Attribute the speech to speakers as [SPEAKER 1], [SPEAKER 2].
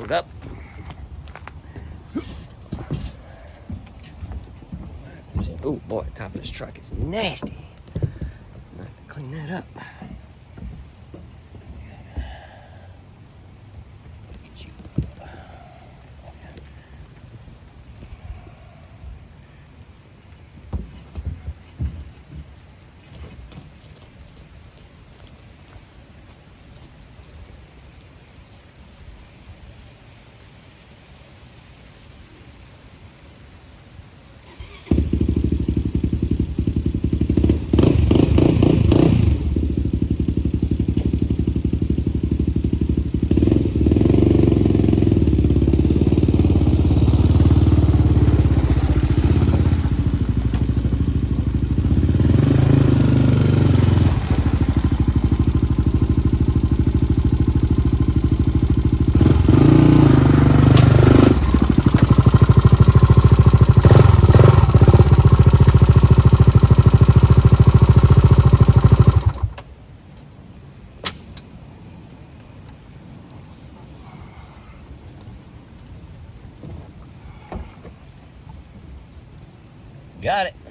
[SPEAKER 1] load up. Oh boy, the top of this truck is nasty. I'm gonna have to clean that up. Got it.